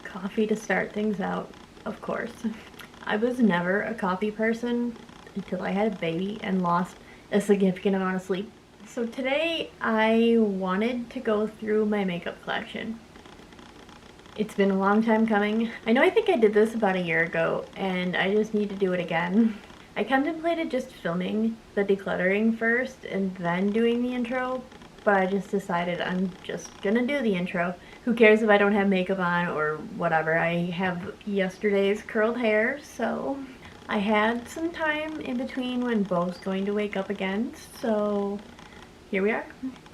Coffee to start things out, of course. I was never a coffee person until I had a baby and lost a significant amount of sleep. So today I wanted to go through my makeup collection. It's been a long time coming. I think I did this about a year ago and I just need to do it again. I contemplated just filming the decluttering first and then doing the intro, but I just decided I'm just gonna do the intro. Who cares if I don't have makeup on or whatever. I have yesterday's curled hair, so I had some time in between when Bo's going to wake up again, so here we are.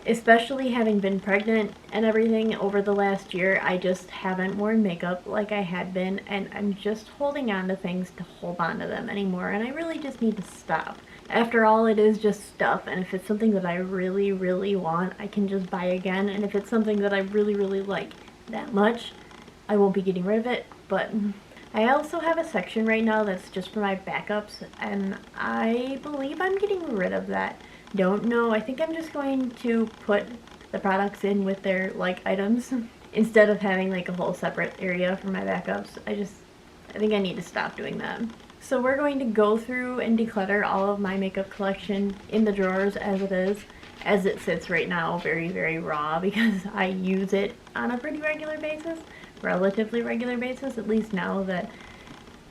Especially having been pregnant and everything over the last year, I just haven't worn makeup like I had been, and I'm just holding on to things to hold on to them anymore, and I really just need to stop. After all, it is just stuff, and if it's something that I really, really want, I can just buy again, and if it's something that I really, really like that much, I won't be getting rid of it. But I also have a section right now that's just for my backups, and I believe I'm getting rid of that. Don't know. I think I'm just going to put the products in with their like items instead of having like a whole separate area for my backups. I think I need to stop doing that. So we're going to go through and declutter all of my makeup collection in the drawers as it sits right now, very, very raw, because I use it on a pretty regular basis, relatively regular basis, at least now that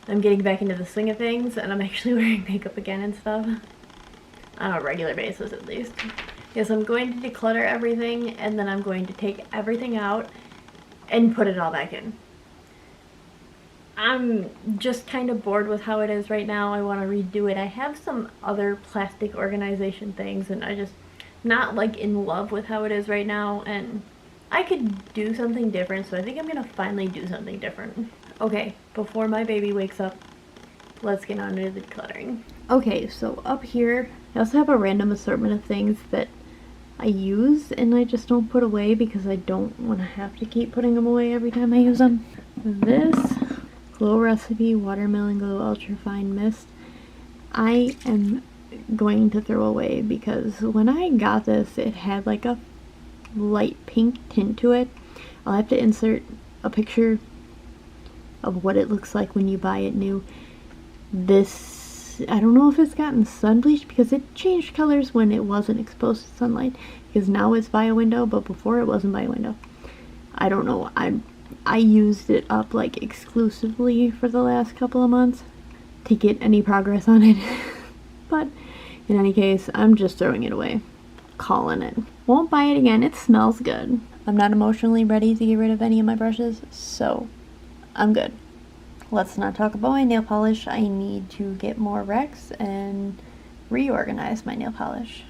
I'm getting back into the swing of things and I'm actually wearing makeup again and stuff. On a regular basis at least. Yes, I'm going to declutter everything and then I'm going to take everything out and put it all back in. I'm just kind of bored with how it is right now. I want to redo it. I have some other plastic organization things and I just not like in love with how it is right now, and I could do something different, so I think I'm gonna finally do something different. Okay, before my baby wakes up, let's get on to the decluttering. Okay, so up here, I also have a random assortment of things that I use and I just don't put away because I don't want to have to keep putting them away every time I use them. This Glow Recipe Watermelon Glow Ultra Fine Mist, I am going to throw away because when I got this, it had like a light pink tint to it. I'll have to insert a picture of what it looks like when you buy it new. This, I don't know if it's gotten sun bleached because it changed colors when it wasn't exposed to sunlight, because now it's by a window, but before it wasn't by a window. I don't know. I used it up like exclusively for the last couple of months to get any progress on it. But in any case, I'm just throwing it away. Calling it. Won't buy it again. It smells good. I'm not emotionally ready to get rid of any of my brushes, so I'm good. Let's not talk about my nail polish. I need to get more Rex and reorganize my nail polish.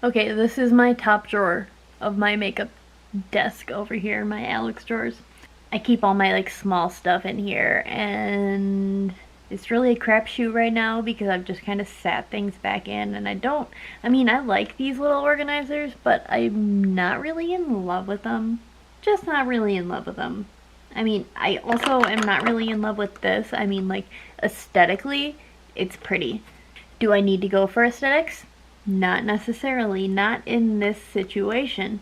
Okay, this is my top drawer of my makeup desk over here, my Alex drawers. I keep all my like small stuff in here, and it's really a crapshoot right now because I've just kind of sat things back in, and I like these little organizers, but I'm not really in love with them. Just not really in love with them. I also am not really in love with this. Like, aesthetically, it's pretty. Do I need to go for aesthetics? Not necessarily. Not in this situation.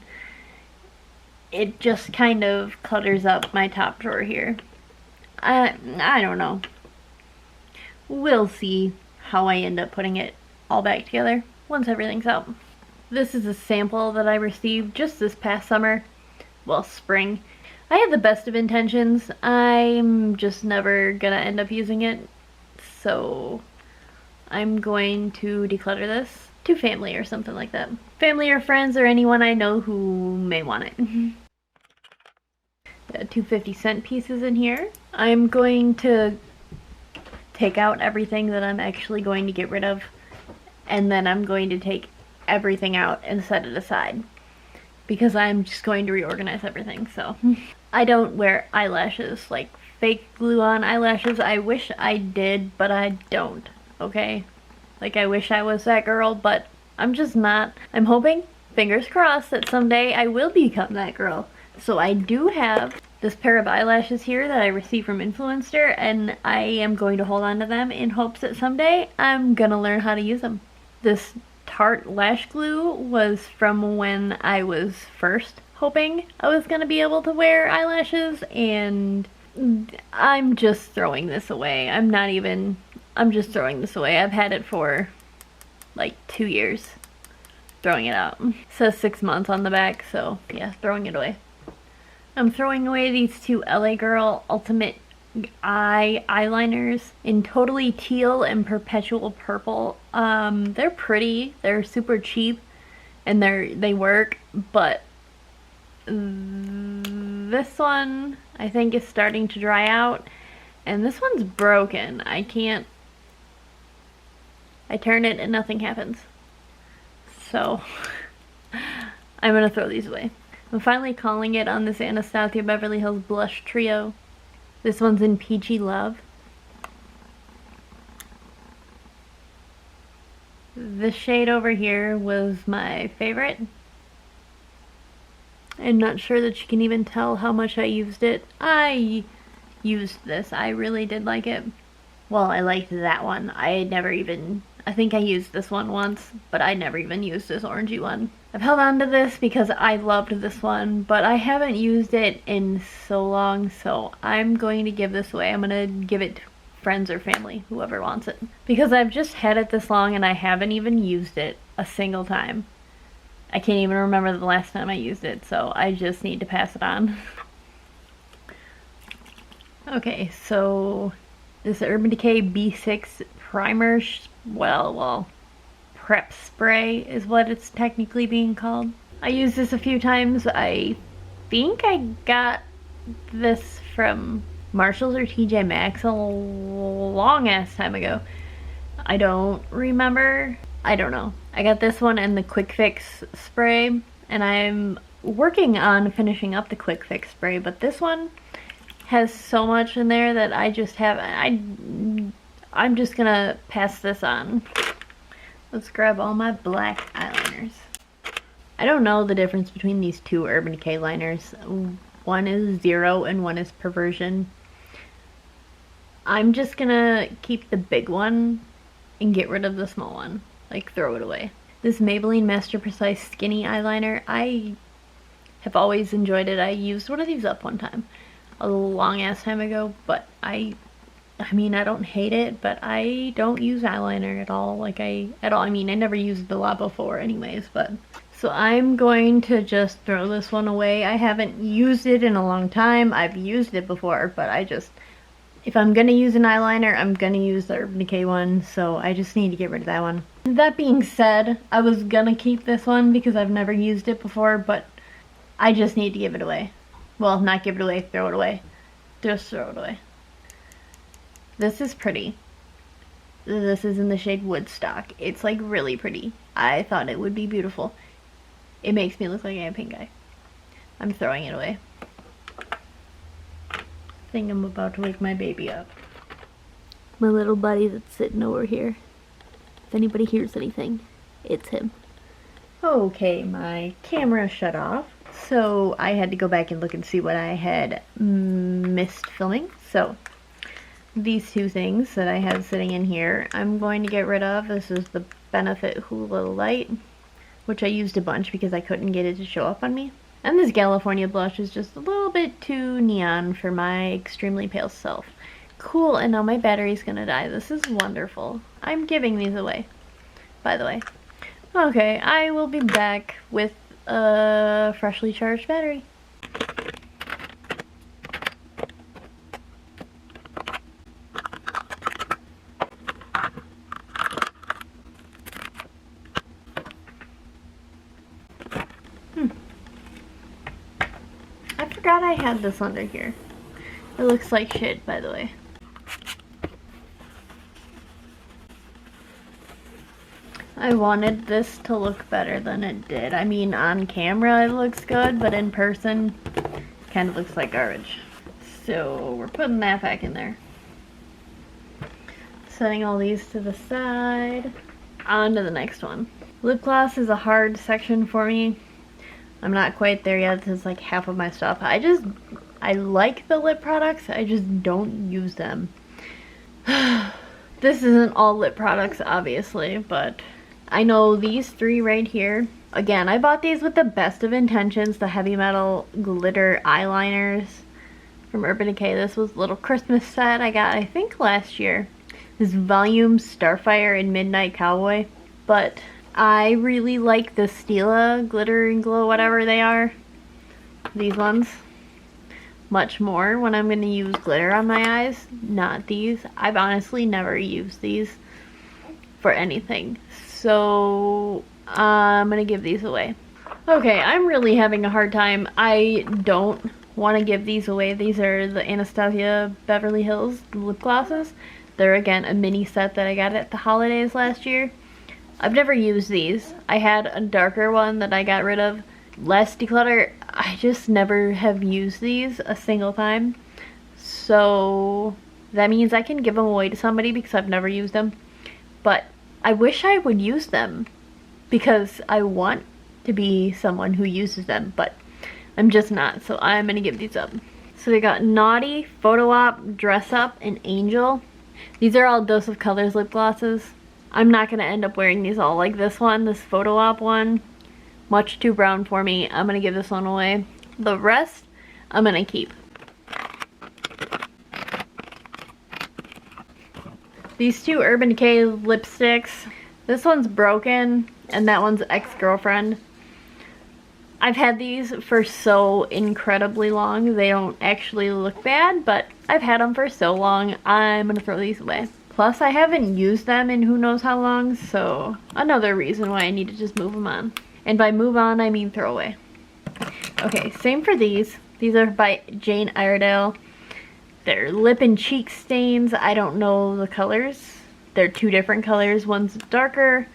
It just kind of clutters up my top drawer here. I don't know. We'll see how I end up putting it all back together once everything's out. This is a sample that I received just this past summer. Well, spring. I have the best of intentions. I'm just never gonna end up using it, so I'm going to declutter this to family or something like that. Family or friends or anyone I know who may want it. Got 2 50-cent pieces in here. I'm going to take out everything that I'm actually going to get rid of, and then I'm going to take everything out and set it aside because I'm just going to reorganize everything. So I don't wear eyelashes, like fake glue on eyelashes. I wish I did, but I don't, okay? Like, I wish I was that girl, but I'm just not. I'm hoping, fingers crossed, that someday I will become that girl. So I do have this pair of eyelashes here that I received from Influencer, and I am going to hold on to them in hopes that someday I'm gonna learn how to use them. This Tarte lash glue was from when I was first hoping I was gonna be able to wear eyelashes, and I'm just throwing this away. I'm just throwing this away. I've had it for like 2 years. Throwing it out. It says 6 months on the back, so yeah, throwing it away. I'm throwing away these two LA Girl Ultimate Eye eyeliners in totally teal and perpetual purple. They're pretty, they're super cheap, and they work, but this one I think is starting to dry out, and this one's broken. I turn it and nothing happens. So I'm gonna throw these away. I'm finally calling it on this Anastasia Beverly Hills Blush Trio. This one's in Peachy Love. This shade over here was my favorite. I'm not sure that you can even tell how much I used it. I used this. I really did like it. Well, I liked that one. I think I used this one once, but I never even used this orangey one. I've held on to this because I loved this one, but I haven't used it in so long, so I'm going to give this away. I'm going to give it to friends or family, whoever wants it. Because I've just had it this long and I haven't even used it a single time. I can't even remember the last time I used it, so I just need to pass it on. Okay, so this Urban Decay B6 primer, prep spray is what it's technically being called. I used this a few times. I think I got this from Marshalls or TJ Maxx a long ass time ago. I don't remember. I don't know. I got this one and the Quick Fix spray, and I'm working on finishing up the Quick Fix spray, but this one has so much in there that I just haven't. I'm just gonna pass this on. Let's grab all my black eyeliners. I don't know the difference between these two Urban Decay liners. One is Zero and one is Perversion. I'm just gonna keep the big one and get rid of the small one. Like, throw it away. This Maybelline Master Precise Skinny Eyeliner, I have always enjoyed it. I used one of these up one time, a long ass time ago, but I mean, I don't hate it, but I don't use eyeliner at all. I mean, I never used it a lot before anyways, but. So I'm going to just throw this one away. I haven't used it in a long time. I've used it before, but if I'm gonna use an eyeliner, I'm gonna use the Urban Decay one, so I just need to get rid of that one. That being said, I was gonna keep this one because I've never used it before, but I just need to give it away. Well, not give it away, throw it away. Just throw it away. This is pretty. This is in the shade Woodstock. It's like really pretty. I thought it would be beautiful. It makes me look like I have pink eye. I'm throwing it away. I think I'm about to wake my baby up. My little buddy that's sitting over here. If anybody hears anything, it's him. Okay, my camera shut off, so I had to go back and look and see what I had missed filming. So these two things that I have sitting in here, I'm going to get rid of. This is the Benefit Hula Light, which I used a bunch because I couldn't get it to show up on me. And this California blush is just a little bit too neon for my extremely pale self. Cool, and now my battery's gonna die. This is wonderful. I'm giving these away, by the way. Okay, I will be back with a freshly charged battery. I forgot I had this under here. It looks like shit, by the way. I wanted this to look better than it did. I mean, on camera it looks good, but in person it kind of looks like garbage. So we're putting that back in there. Setting all these to the side. On to the next one. Lip gloss is a hard section for me. I'm not quite there yet. This is like half of my stuff. I like the lip products, I just don't use them. This isn't all lip products, obviously, but I know these three right here. Again, I bought these with the best of intentions, the Heavy Metal glitter eyeliners. from Urban Decay. This was a little Christmas set I got, I think, last year. This Volume Starfire and Midnight Cowboy. But I really like the Stila Glitter and Glow, whatever they are. These ones. Much more when I'm going to use glitter on my eyes. Not these. I've honestly never used these for anything. So I'm going to give these away. Okay, I'm really having a hard time. I don't want to give these away. These are the Anastasia Beverly Hills lip glosses. They're, again, a mini set that I got at the holidays last year. I've never used these. I had a darker one that I got rid of. Less declutter. I just never have used these a single time. So that means I can give them away to somebody because I've never used them. But I wish I would use them because I want to be someone who uses them, but I'm just not. So I'm going to give these up. So they got Naughty, Photo Op, Dress Up, and Angel. These are all Dose of Colors lip glosses. I'm not going to end up wearing these all like this one, this Photo Op one. Much too brown for me. I'm going to give this one away. The rest, I'm going to keep. These two Urban Decay lipsticks. This one's broken, and that one's Ex-Girlfriend. I've had these for so incredibly long. They don't actually look bad, but I've had them for so long, I'm going to throw these away. Plus, I haven't used them in who knows how long, so another reason why I need to just move them on. And by move on, I mean throw away. Okay, same for these. These are by Jane Iredale. They're lip and cheek stains. I don't know the colors. They're two different colors. One's darker.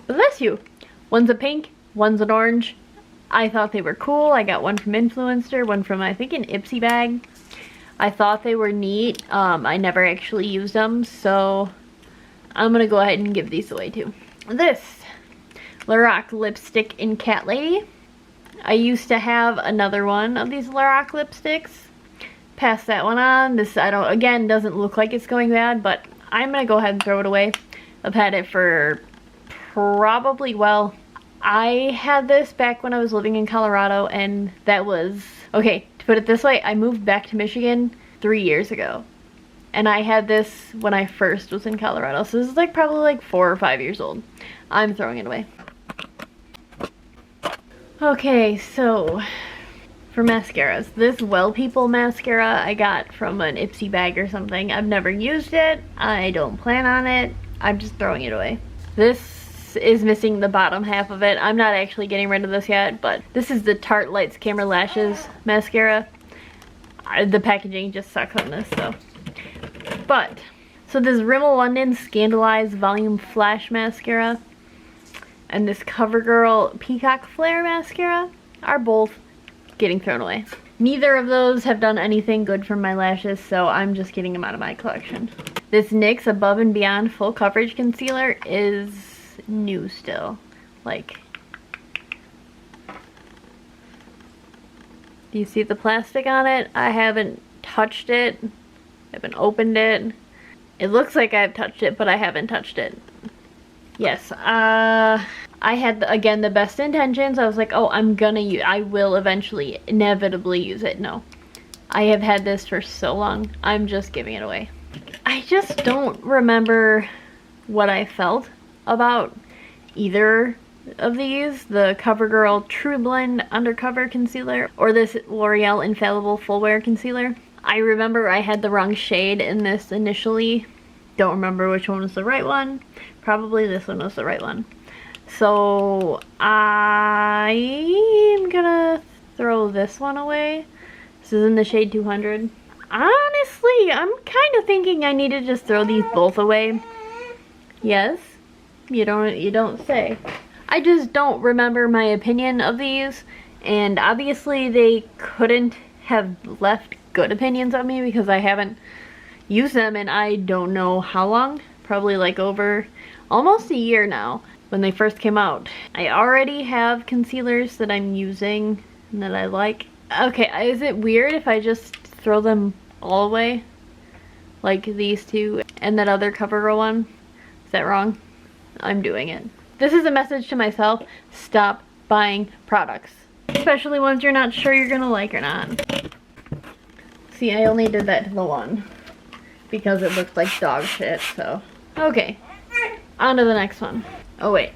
Bless you. One's a pink, one's an orange. I thought they were cool. I got one from Influencer, one from, I think, an Ipsy bag. I thought they were neat. I never actually used them, so I'm going to go ahead and give these away too. This Lorac lipstick in Cat Lady. I used to have another one of these Lorac lipsticks. Pass that one on. This, again, doesn't look like it's going bad, but I'm going to go ahead and throw it away. I've had it for probably, well, I had this back when I was living in Colorado, and that was, okay, to put it this way, I moved back to Michigan 3 years ago. And I had this when I first was in Colorado. So this is like probably like 4 or 5 years old. I'm throwing it away. Okay, so for mascaras. This Well People mascara I got from an Ipsy bag or something. I've never used it. I don't plan on it. I'm just throwing it away. This is missing the bottom half of it. I'm not actually getting rid of this yet, but this is the Tarte Lights Camera Lashes mascara. The packaging just sucks on this, so. But, so this Rimmel London Scandalized Volume Flash Mascara and this CoverGirl Peacock Flare Mascara are both getting thrown away. Neither of those have done anything good for my lashes, so I'm just getting them out of my collection. This NYX Above and Beyond Full Coverage Concealer is new still. Like, do you see the plastic on it? I haven't touched it. I haven't opened it. It looks like I've touched it, but I haven't touched it. Yes, I had, again, the best intentions. I was like, oh, I will eventually, inevitably use it. No. I have had this for so long. I'm just giving it away. I just don't remember what I felt about either of these. The CoverGirl True Blend Undercover Concealer or this L'Oreal Infallible Full Wear Concealer. I remember I had the wrong shade in this initially. Don't remember which one was the right one. Probably this one was the right one. So I'm gonna throw this one away. This is in the shade 200. Honestly, I'm kind of thinking I need to just throw these both away. Yes, you don't say. I just don't remember my opinion of these, and obviously they couldn't have left good opinions of me because I haven't used them in I don't know how long. Probably like over almost a year now when they first came out. I already have concealers that I'm using and that I like. Okay, is it weird if I just throw them all away? Like these two and that other CoverGirl one? Is that wrong? I'm doing it. This is a message to myself. Stop buying products. Especially ones you're not sure you're gonna like or not. See, I only did that to the one because it looked like dog shit, so. Okay, on to the next one. Oh wait.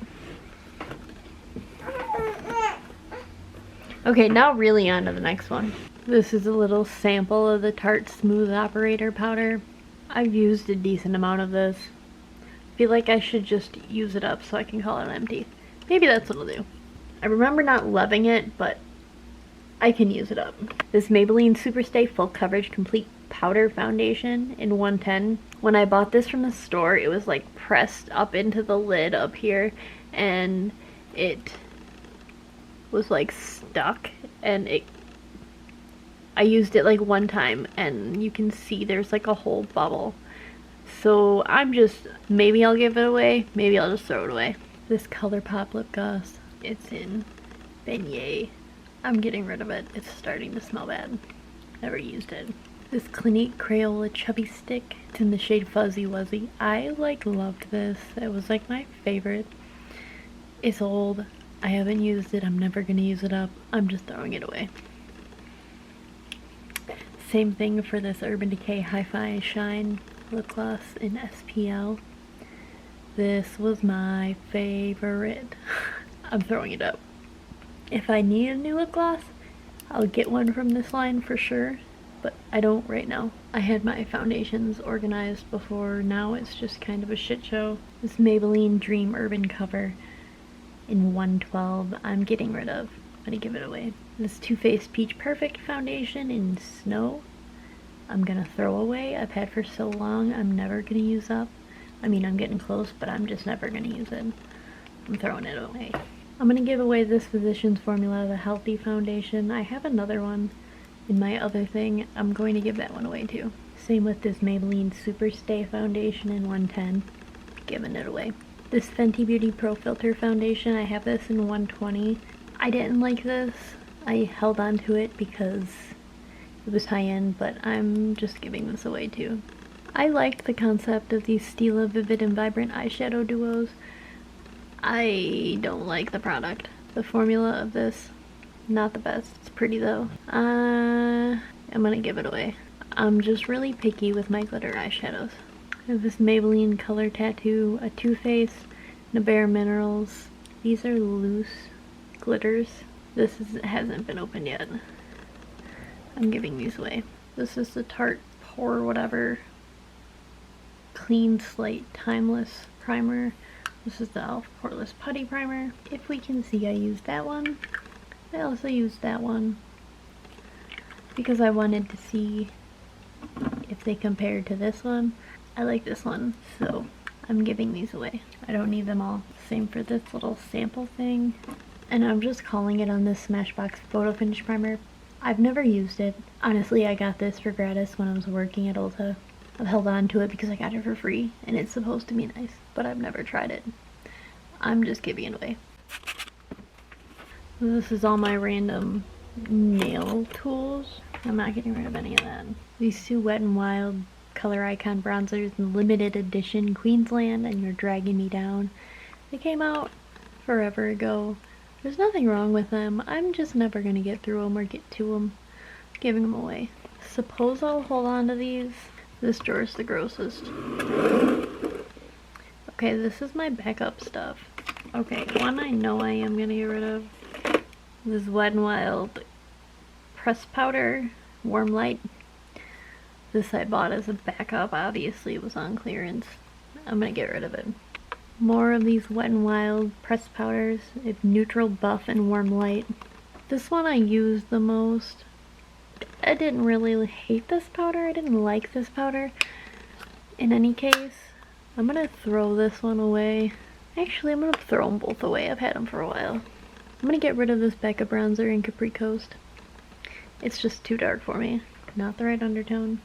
Okay, now really on to the next one. This is a little sample of the Tarte Smooth Operator powder. I've used a decent amount of this. I feel like I should just use it up so I can call it empty. Maybe that's what I'll do. I remember not loving it, but I can use it up. This Maybelline Superstay Full Coverage Complete Powder Foundation in 110. When I bought this from the store, it was like pressed up into the lid up here, and it was like stuck, and I used it like one time, and you can see there's like a whole bubble. So maybe I'll give it away, maybe I'll just throw it away. This ColourPop lip gloss, it's in Beignet. I'm getting rid of it. It's starting to smell bad. Never used it. This Clinique Crayola Chubby Stick. It's in the shade Fuzzy Wuzzy. I loved this. It was like my favorite. It's old. I haven't used it. I'm never gonna use it up. I'm just throwing it away. Same thing for this Urban Decay Hi-Fi Shine lip gloss in SPL. This was my favorite. I'm throwing it up. If I need a new lip gloss, I'll get one from this line for sure, but I don't right now. I had my foundations organized before, now it's just kind of a shit show. This Maybelline Dream Urban Cover in 112, I'm getting rid of. I'm gonna give it away. This Too Faced Peach Perfect Foundation in Snow, I'm gonna throw away. I've had for so long, I'm never gonna use up. I mean, I'm getting close, but I'm just never gonna use it. I'm throwing it away. I'm gonna give away this Physicians Formula, the Healthy Foundation. I have another one in my other thing. I'm going to give that one away too. Same with this Maybelline Superstay Foundation in 110. Giving it away. This Fenty Beauty Pro Filter Foundation, I have this in 120. I didn't like this. I held on to it because it was high-end, but I'm just giving this away too. I liked the concept of these Stila Vivid and Vibrant eyeshadow duos. I don't like the product. The formula of this, not the best. It's pretty though. I'm gonna give it away. I'm just really picky with my glitter eyeshadows. I have this Maybelline Color Tattoo, a Too Faced, and a Bare Minerals. These are loose glitters. This hasn't been opened yet. I'm giving these away. This is the Tarte Pore Whatever Clean Slate Timeless Primer. This is the e.l.f. Poreless Putty Primer. If we can see, I used that one. I also used that one because I wanted to see if they compared to this one. I like this one, so I'm giving these away. I don't need them all. Same for this little sample thing. And I'm just calling it on this Smashbox Photo Finish Primer. I've never used it. Honestly, I got this for gratis when I was working at Ulta. I've held on to it because I got it for free, and it's supposed to be nice, but I've never tried it. I'm just giving it away. This is all my random nail tools. I'm not getting rid of any of that. These two Wet n Wild Color Icon bronzers in limited edition Queensland and You're Dragging Me Down. They came out forever ago. There's nothing wrong with them. I'm just never gonna get through them or get to them. Giving them away. Suppose I'll hold on to these. This drawer is the grossest. Okay, this is my backup stuff. Okay, one I know I am gonna get rid of. This Wet n Wild Press Powder Warm Light. This I bought as a backup. Obviously it was on clearance. I'm gonna get rid of it. More of these Wet n Wild press powders. It's Neutral Buff and Warm Light. This one I used the most. I didn't really hate this powder. I didn't like this powder. In any case, I'm gonna throw this one away. Actually, I'm gonna throw them both away. I've had them for a while. I'm gonna get rid of this Becca bronzer in Capri Coast. It's just too dark for me. Not the right undertone.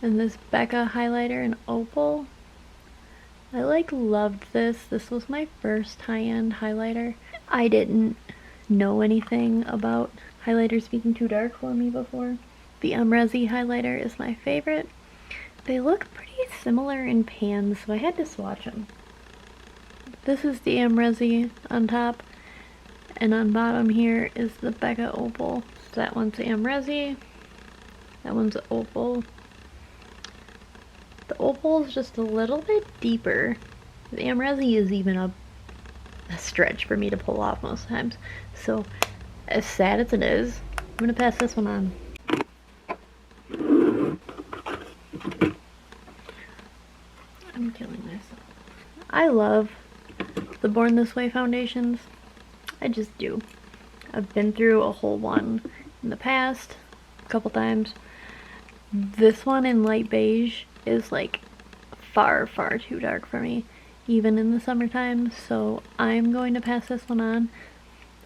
And this Becca highlighter in Opal. I loved this. This was my first high-end highlighter. I didn't know anything about highlighters being too dark for me before. The Resi highlighter is my favorite. They look pretty similar in pans, so I had to swatch them. This is the Resi on top, And on bottom here is the Becca Opal. So that one's Amrezi. That one's Opal. The Opal is just a little bit deeper. The Amrezi is even a stretch for me to pull off most times. So, as sad as it is, I'm gonna pass this one on. I'm killing myself. I love the Born This Way foundations. I just do. I've been through a whole one in the past, a couple times. This one in light beige is like far, far too dark for me, even in the summertime, so I'm going to pass this one on.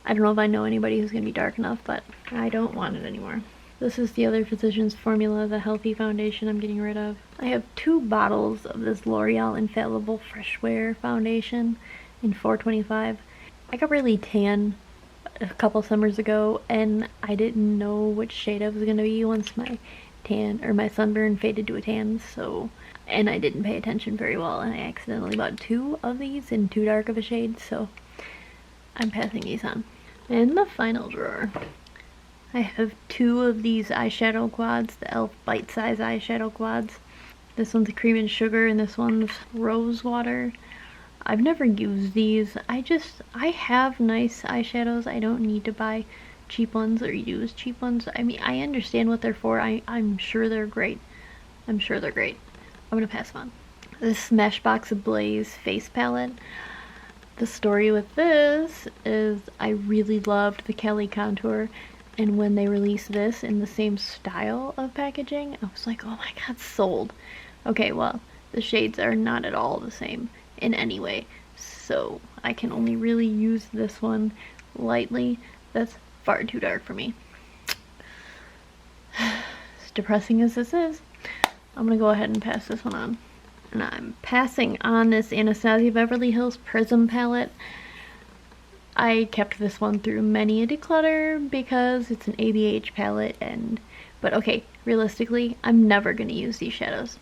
I don't know if I know anybody who's going to be dark enough, but I don't want it anymore. This is the other Physicians Formula, the healthy foundation I'm getting rid of. I have 2 bottles of this L'Oreal Infallible Fresh Wear foundation in 425. I got really tan a couple summers ago, and I didn't know which shade I was going to be once my tan or my sunburn faded to a tan, so, and I didn't pay attention very well, and I accidentally bought 2 of these in too dark of a shade, so I'm passing these on. In the final drawer, I have 2 of these eyeshadow quads, the e.l.f. bite-size eyeshadow quads. This one's Cream and Sugar, and this one's Rose Water. I've never used these. I have nice eyeshadows. I don't need to buy cheap ones or use cheap ones. I mean, I understand what they're for. I'm sure they're great. I'm sure they're great. I'm gonna pass them on. This Smashbox Ablaze face palette. The story with this is I really loved the Kelly contour, and when they released this in the same style of packaging, I was like, oh my god, sold. Okay, well, the shades are not at all the same in any way, so I can only really use this one lightly. That's far too dark for me. As depressing as this is, I'm gonna go ahead and pass this one on. And I'm passing on this Anastasia Beverly Hills Prism palette. I kept this one through many a declutter because it's an ABH palette, but okay, realistically, I'm never gonna use these shadows.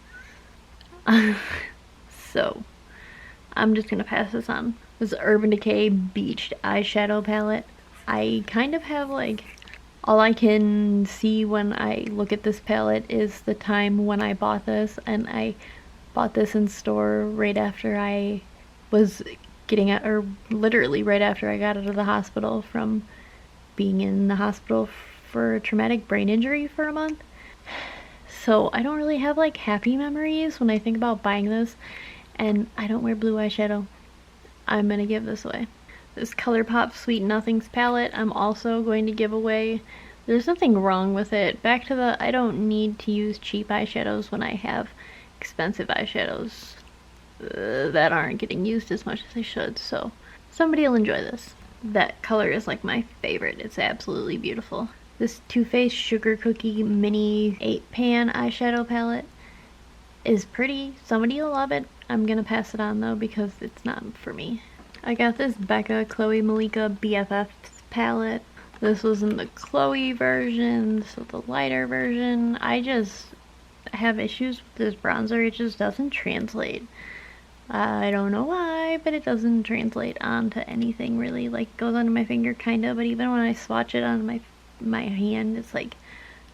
So, I'm just gonna pass this on. This Urban Decay Beached eyeshadow palette. I kind of have like, all I can see when I look at this palette is the time when I bought this, and I bought this in store right after I was getting out, or literally right after I got out of the hospital from being in the hospital for a traumatic brain injury for a month. So I don't really have like happy memories when I think about buying this, and I don't wear blue eyeshadow. I'm gonna give this away. This ColourPop Sweet Nothings palette I'm also going to give away. There's nothing wrong with it. Back to the, I don't need to use cheap eyeshadows when I have expensive eyeshadows that aren't getting used as much as they should, so somebody will enjoy this. That color is like my favorite. It's absolutely beautiful. This Too Faced Sugar Cookie Mini 8-pan eyeshadow palette is pretty. Somebody will love it. I'm gonna pass it on though because it's not for me. I got this Becca Chloe Malika BFFs palette. This was in the Chloe version, so the lighter version. I just have issues with this bronzer. It just doesn't translate. I don't know why, but it doesn't translate onto anything really. Like, it goes onto my finger kinda, but even when I swatch it on my hand, it's like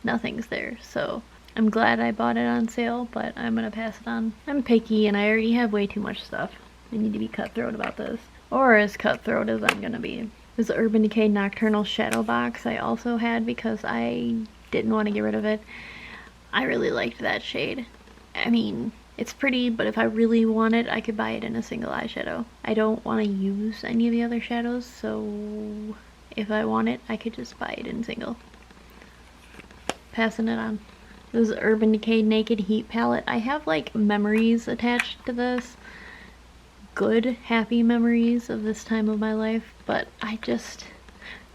nothing's there. So I'm glad I bought it on sale, but I'm gonna pass it on. I'm picky and I already have way too much stuff. I need to be cutthroat about this, or as cutthroat as I'm gonna be. This Urban Decay Nocturnal Shadow Box I also had because I didn't want to get rid of it. I really liked that shade. I mean, it's pretty, but if I really want it, I could buy it in a single eyeshadow. I don't want to use any of the other shadows, so if I want it, I could just buy it in single. Passing it on. This is Urban Decay Naked Heat palette. I have like memories attached to this. Good, happy memories of this time of my life, but I just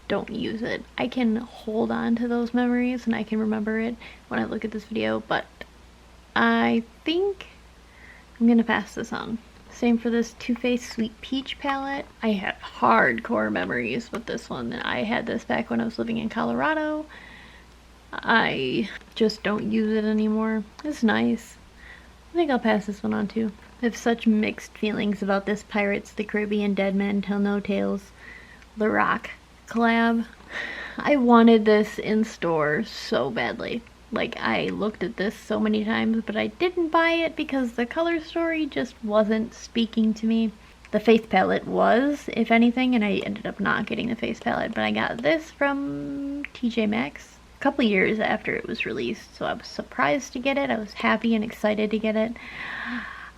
don't use it. I can hold on to those memories and I can remember it when I look at this video, but I think I'm gonna pass this on. Same for this Too Faced Sweet Peach palette. I have hardcore memories with this one. I had this back when I was living in Colorado. I just don't use it anymore. It's nice. I think I'll pass this one on too. I have such mixed feelings about this Pirates of the Caribbean Dead Men Tell No Tales The Rock collab. I wanted this in store so badly. Like, I looked at this so many times, but I didn't buy it because the color story just wasn't speaking to me. The face palette was, if anything, and I ended up not getting the face palette, but I got this from TJ Maxx a couple years after it was released, so I was surprised to get it. I was happy and excited to get it.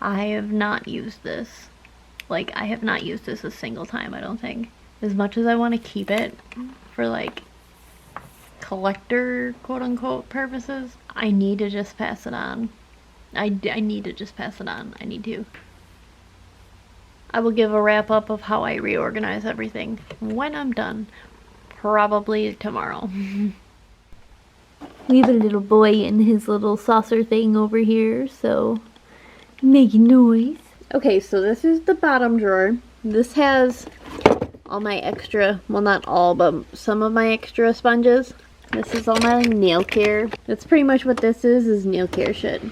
I have not used this. Like, I have not used this a single time, I don't think. As much as I want to keep it for, like, collector, quote-unquote, purposes, I need to just pass it on. I need to just pass it on. I need to. I will give a wrap-up of how I reorganize everything when I'm done. Probably tomorrow. We have a little boy in his little saucer thing over here, so making noise. Okay, so this is the bottom drawer. This has all my extra, well, not all, but some of my extra sponges. This is all my nail care. That's pretty much what this is nail care shit.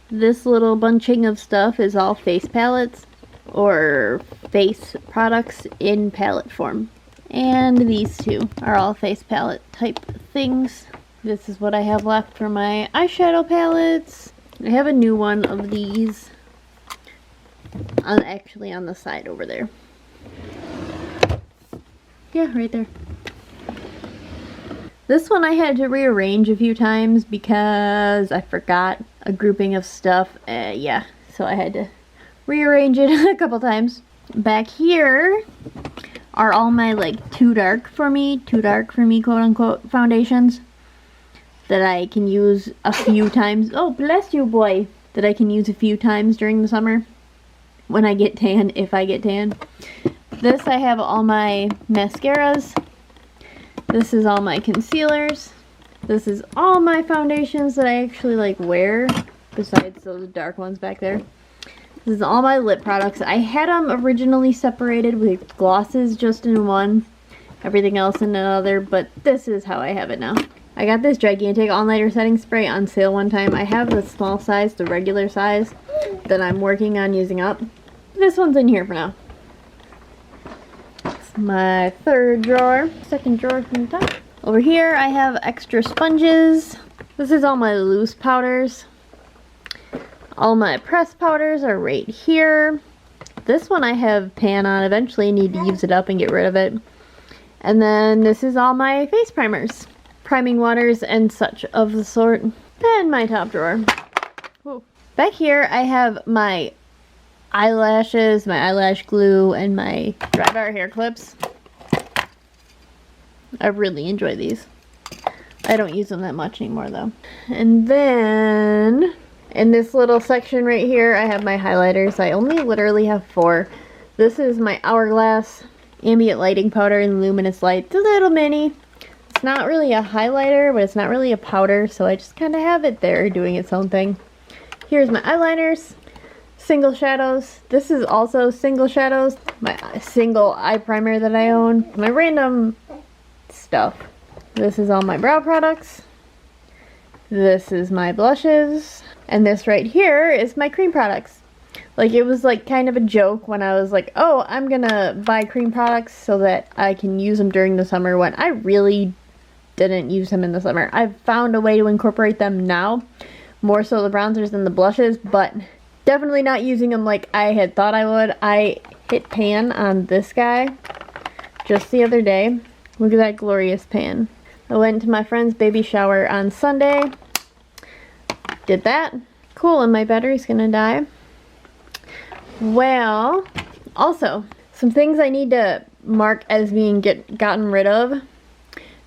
This little bunching of stuff is all face palettes or face products in palette form. And these two are all face palette type things. This is what I have left for my eyeshadow palettes. I have a new one of these actually on the side over there. Yeah, right there. This one I had to rearrange a few times because I forgot a grouping of stuff. Yeah, so I had to rearrange it a couple times. Back here are all my, like, too dark for me quote-unquote foundations that I can use a few times. Oh, bless you, boy. That I can use a few times during the summer when I get tan, if I get tan. This, I have all my mascaras. This is all my concealers. This is all my foundations that I actually, like, wear, besides those dark ones back there. This is all my lip products. I had them originally separated with glosses just in one, everything else in another, but this is how I have it now. I got this gigantic all-nighter setting spray on sale one time. I have the small size, the regular size, that I'm working on using up. This one's in here for now. My third drawer, second drawer from the top. Over here I have extra sponges. This is all my loose powders. All my pressed powders are right here. This one I have pan on. Eventually I need to use it up and get rid of it. And then this is all my face primers, priming waters and such of the sort. And my top drawer. Whoa. Back here I have my eyelashes, my eyelash glue, and my dry bar hair clips. I really enjoy these. I don't use them that much anymore though. And then in this little section right here I have my highlighters. I only literally have 4. This is my Hourglass Ambient Lighting Powder in Luminous Light. It's a little mini. It's not really a highlighter, but it's not really a powder, so I just kind of have it there doing its own thing. Here's my eyeliners. Single shadows. This is also single shadows. My single eye primer that I own. My random stuff. This is all my brow products. This is my blushes. And this right here is my cream products. Like, it was like kind of a joke when I was like, oh, I'm gonna buy cream products so that I can use them during the summer, when I really didn't use them in the summer. I've found a way to incorporate them now. More so the bronzers than the blushes, but definitely not using them like I had thought I would. I hit pan on this guy just the other day. Look at that glorious pan. I went to my friend's baby shower on Sunday. Did that. Cool, and my battery's gonna die. Well, also, some things I need to mark as being gotten rid of.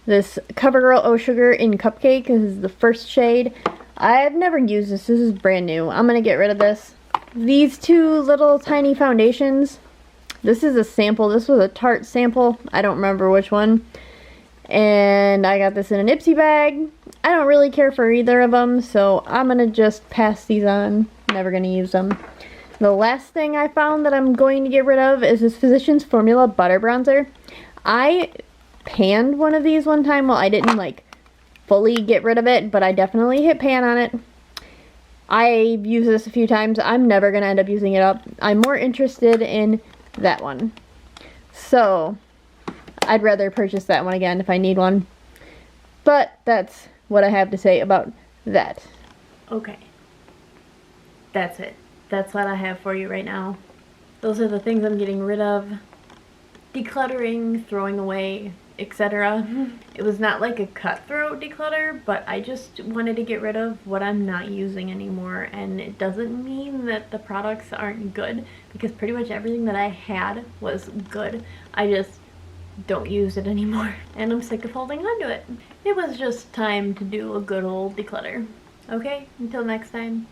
This CoverGirl Oh Sugar in Cupcake. This is the first shade. I've never used this. This is brand new. I'm gonna get rid of this. These 2 little tiny foundations. This is a sample. This was a Tarte sample. I don't remember which one. And I got this in an Ipsy bag. I don't really care for either of them, so I'm gonna just pass these on. Never gonna use them. The last thing I found that I'm going to get rid of is this Physicians Formula Butter Bronzer. I panned one of these one time. Well, I didn't, like, fully get rid of it, but I definitely hit pan on it. I've used this a few times. I'm never going to end up using it up. I'm more interested in that one. So I'd rather purchase that one again if I need one. But that's what I have to say about that. Okay. That's it. That's what I have for you right now. Those are the things I'm getting rid of. Decluttering, throwing away, etc. It was not like a cutthroat declutter, but I just wanted to get rid of what I'm not using anymore. And it doesn't mean that the products aren't good, because pretty much everything that I had was good. I just don't use it anymore, and I'm sick of holding on to it. It was just time to do a good old declutter. Okay, until next time.